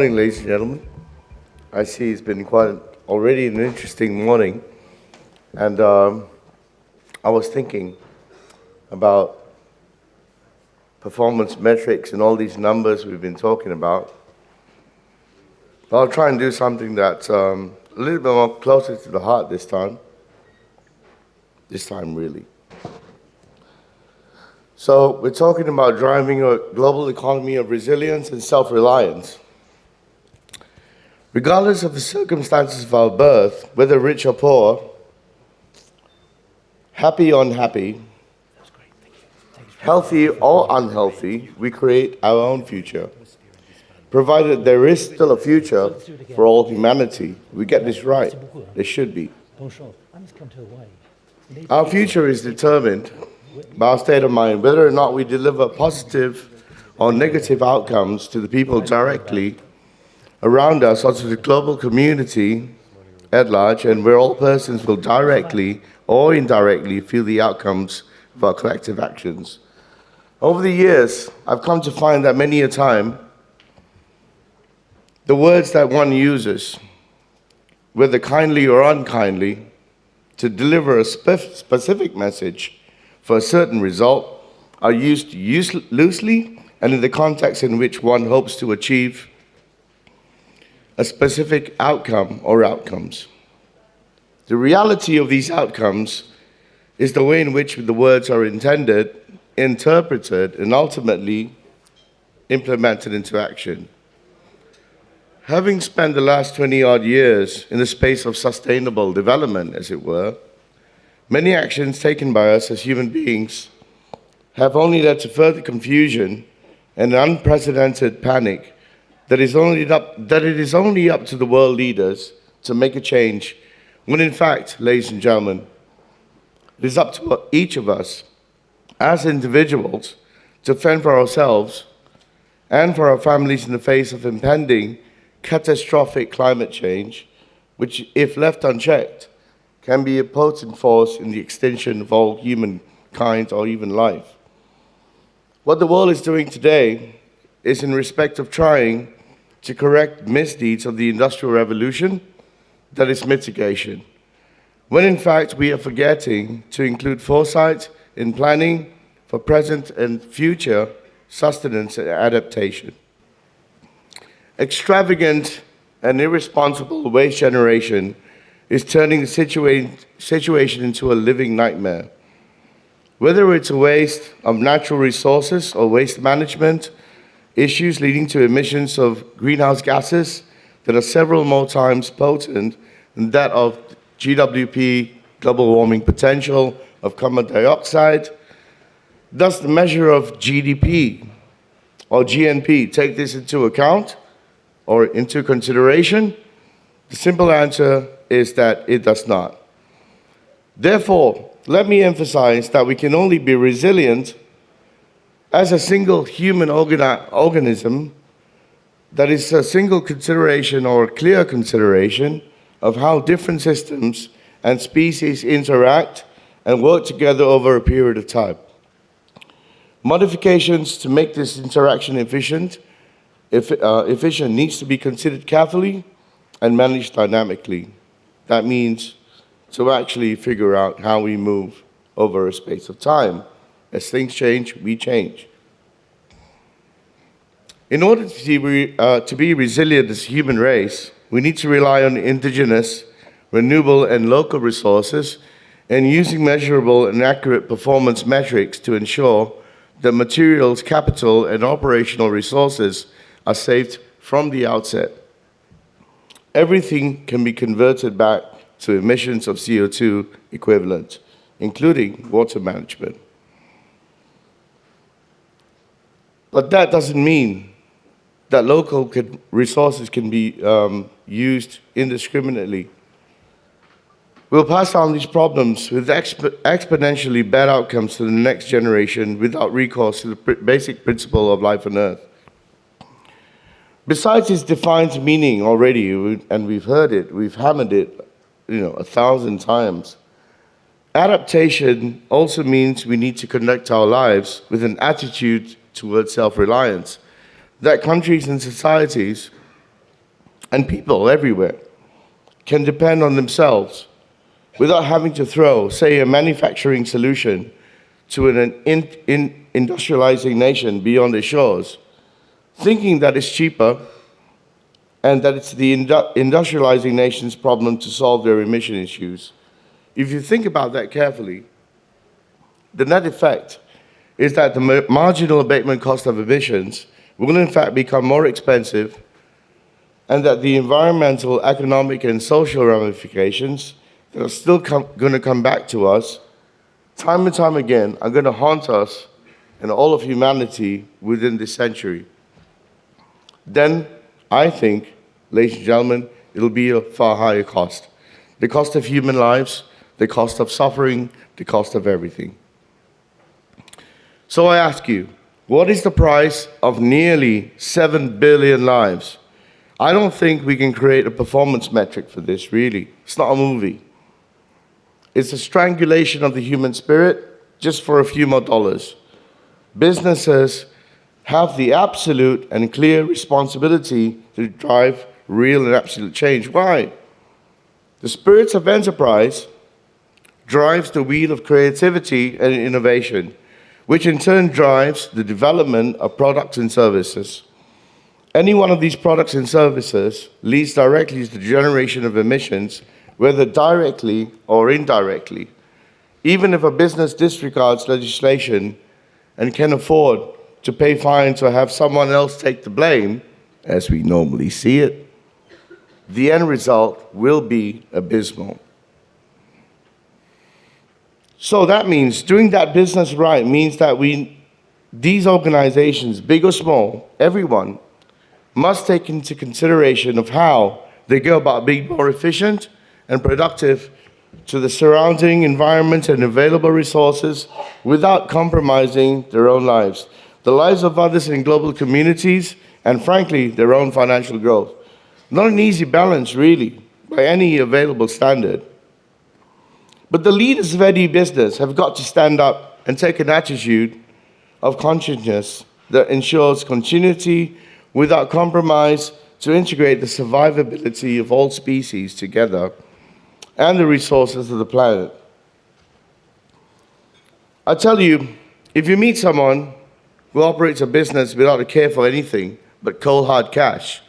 morning, ladies and gentlemen. I see it's been already an interesting morning, and I was thinking about performance metrics and all these numbers we've been talking about. But I'll try and do something that's a little bit more closer to the heart this time. This time, really. So we're talking about driving a global economy of resilience and self-reliance. Regardless of the circumstances of our birth, whether rich or poor, happy or unhappy, healthy or unhealthy, we create our own future. Provided there is still a future for all humanity, we get this right. There should be. Our future is determined by our state of mind, whether or not we deliver positive or negative outcomes to the people directly around us or to the global community at large, and where all persons will directly or indirectly feel the outcomes of our collective actions. Over the years, I've come to find that many a time, the words that one uses, whether kindly or unkindly, to deliver a specific message for a certain result, are used loosely and in the context in which one hopes to achieve a specific outcome or outcomes. The reality of these outcomes is the way in which the words are intended, interpreted, and ultimately implemented into action. Having spent the last 20-odd years in the space of sustainable development, as it were, many actions taken by us as human beings have only led to further confusion and unprecedented panic that it is only up to the world leaders to make a change, when in fact, ladies and gentlemen, it is up to each of us as individuals to fend for ourselves and for our families in the face of impending catastrophic climate change, which, if left unchecked, can be a potent force in the extinction of all humankind or even life. What the world is doing today is in respect of trying to correct misdeeds of the Industrial Revolution, that is mitigation, when in fact we are forgetting to include foresight in planning for present and future sustenance and adaptation. Extravagant and irresponsible waste generation is turning the situation into a living nightmare. Whether it's a waste of natural resources or waste management, issues leading to emissions of greenhouse gases that are several more times potent than that of GWP, global warming potential, of carbon dioxide. Does the measure of GDP or GNP take this into account or into consideration? The simple answer is that it does not. Therefore, let me emphasize that we can only be resilient as a single human organism, that is a single consideration or a clear consideration of how different systems and species interact and work together over a period of time. Modifications to make this interaction efficient needs to be considered carefully and managed dynamically. That means to actually figure out how we move over a space of time. As things change, we change. In order to be resilient as a human race, we need to rely on indigenous, renewable, and local resources, and using measurable and accurate performance metrics to ensure that materials, capital, and operational resources are saved from the outset. Everything can be converted back to emissions of CO2 equivalent, including water management. But that doesn't mean that local resources can be used indiscriminately. We'll pass on these problems with exponentially bad outcomes to the next generation without recourse to the basic principle of life on Earth. Besides its defined meaning already, and we've heard it, we've hammered it, 1,000 times, adaptation also means we need to conduct our lives with an attitude towards self-reliance, that countries and societies and people everywhere can depend on themselves without having to throw, say, a manufacturing solution to an industrializing nation beyond their shores, thinking that it's cheaper and that it's the industrializing nation's problem to solve their emission issues. If you think about that carefully, the net effect is that the marginal abatement cost of emissions will in fact become more expensive, and that the environmental, economic, and social ramifications that are still going to come back to us time and time again are going to haunt us and all of humanity within this century. Then I think, ladies and gentlemen, it'll be a far higher cost. The cost of human lives, the cost of suffering, the cost of everything. So I ask you, what is the price of nearly 7 billion lives? I don't think we can create a performance metric for this, really. It's not a movie. It's a strangulation of the human spirit just for a few more dollars. Businesses have the absolute and clear responsibility to drive real and absolute change. Why? The spirit of enterprise drives the wheel of creativity and innovation, which in turn drives the development of products and services. Any one of these products and services leads directly to the generation of emissions, whether directly or indirectly. Even if a business disregards legislation and can afford to pay fines or have someone else take the blame, as we normally see it, the end result will be abysmal. So that means doing that business right means that these organizations, big or small, everyone, must take into consideration of how they go about being more efficient and productive to the surrounding environment and available resources without compromising their own lives, the lives of others in global communities, and frankly, their own financial growth. Not an easy balance, really, by any available standard. But the leaders of any business have got to stand up and take an attitude of consciousness that ensures continuity without compromise to integrate the survivability of all species together and the resources of the planet. I tell you, if you meet someone who operates a business without a care for anything but cold hard cash,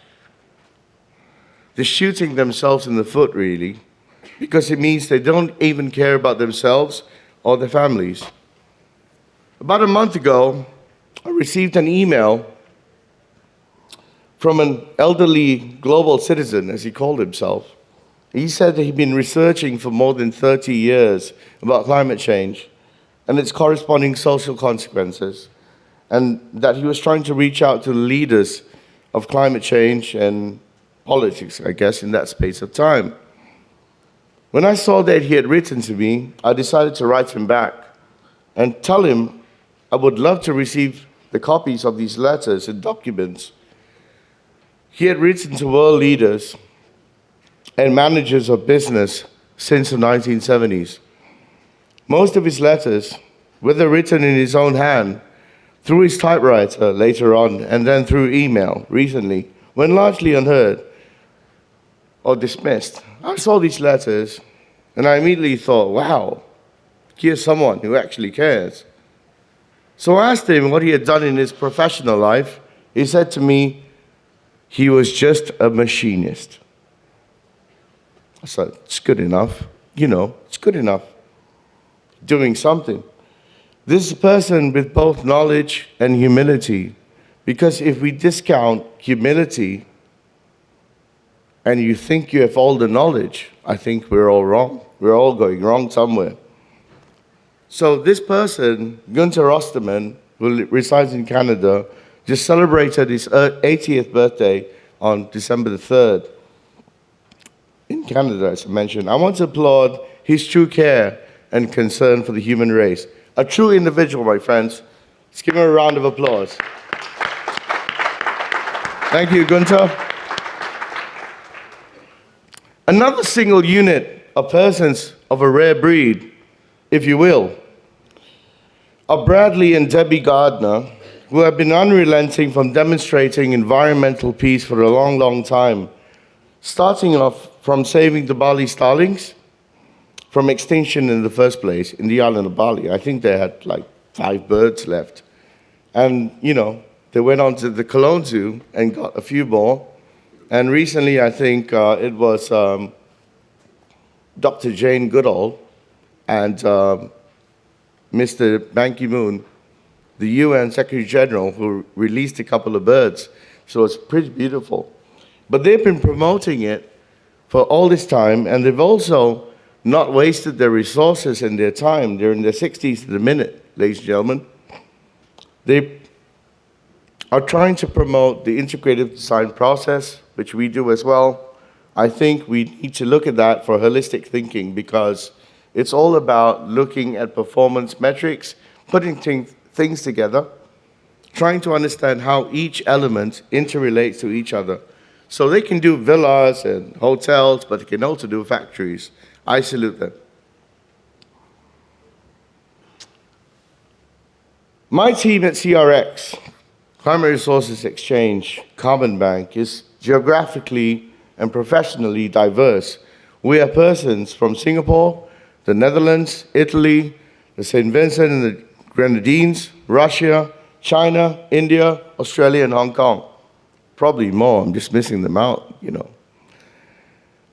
they're shooting themselves in the foot, really, because it means they don't even care about themselves or their families. About a month ago, I received an email from an elderly global citizen, as he called himself. He said that he'd been researching for more than 30 years about climate change and its corresponding social consequences, and that he was trying to reach out to the leaders of climate change and politics, I guess, in that space of time. When I saw that he had written to me, I decided to write him back and tell him I would love to receive the copies of these letters and documents. He had written to world leaders and managers of business since the 1970s. Most of his letters, whether written in his own hand, through his typewriter later on, and then through email recently, went largely unheard or dismissed. I saw these letters and I immediately thought, wow, here's someone who actually cares. So I asked him what he had done in his professional life. He said to me, he was just a machinist. I said, it's good enough. It's good enough. Doing something. This is a person with both knowledge and humility. Because if we discount humility and you think you have all the knowledge, I think we're all wrong. We're all going wrong somewhere. So this person, Gunther Osterman, who resides in Canada, just celebrated his 80th birthday on December the 3rd in Canada, as I mentioned. I want to applaud his true care and concern for the human race. A true individual, my friends. Let's give him a round of applause. Thank you, Gunther. Another single unit of persons of a rare breed, if you will, are Bradley and Debbie Gardner, who have been unrelenting from demonstrating environmental peace for a long, long time. starting off from saving the Bali starlings from extinction in the first place in the island of Bali. I think they had like 5 birds left. And, they went on to the Cologne Zoo and got a few more. And recently, I think it was Dr. Jane Goodall and Mr. Ban Ki-moon, the UN Secretary General, who released a couple of birds. So it's pretty beautiful. But they've been promoting it for all this time, and they've also not wasted their resources and their time. They're in their 60s to the minute, ladies and gentlemen. They are trying to promote the integrative design process, which we do as well. I think we need to look at that for holistic thinking, because it's all about looking at performance metrics, putting things together, trying to understand how each element interrelates to each other. So they can do villas and hotels, but they can also do factories. I salute them. My team at CRX, Climate Resources Exchange, Carbon Bank, is geographically and professionally diverse. We are persons from Singapore, the Netherlands, Italy, the St. Vincent and the Grenadines, Russia, China, India, Australia, and Hong Kong. Probably more, I'm just missing them out,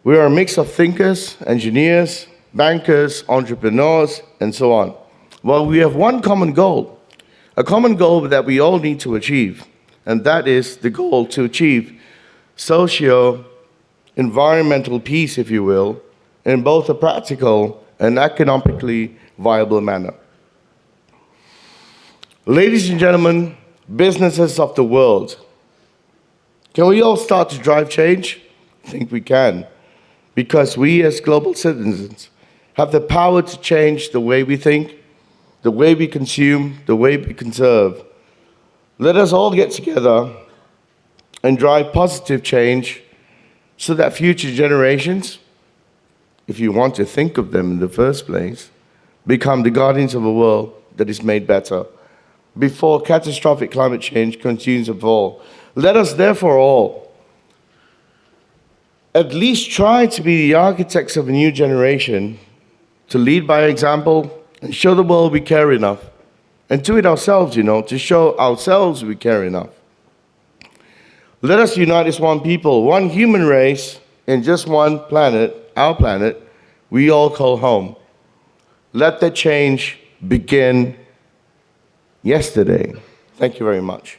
We are a mix of thinkers, engineers, bankers, entrepreneurs, and so on. Well, we have one common goal, a common goal that we all need to achieve, and that is the goal to achieve socio-environmental peace, if you will, in both a practical and economically viable manner. Ladies and gentlemen, businesses of the world, can we all start to drive change? I think we can, because we as global citizens have the power to change the way we think, the way we consume, the way we conserve. Let us all get together and drive positive change so that future generations, if you want to think of them in the first place, become the guardians of a world that is made better before catastrophic climate change continues to fall. Let us therefore all at least try to be the architects of a new generation, to lead by example and show the world we care enough, and do it ourselves, to show ourselves we care enough. Let us unite as one people, one human race, in just one planet, our planet, we all call home. Let that change begin yesterday. Thank you very much.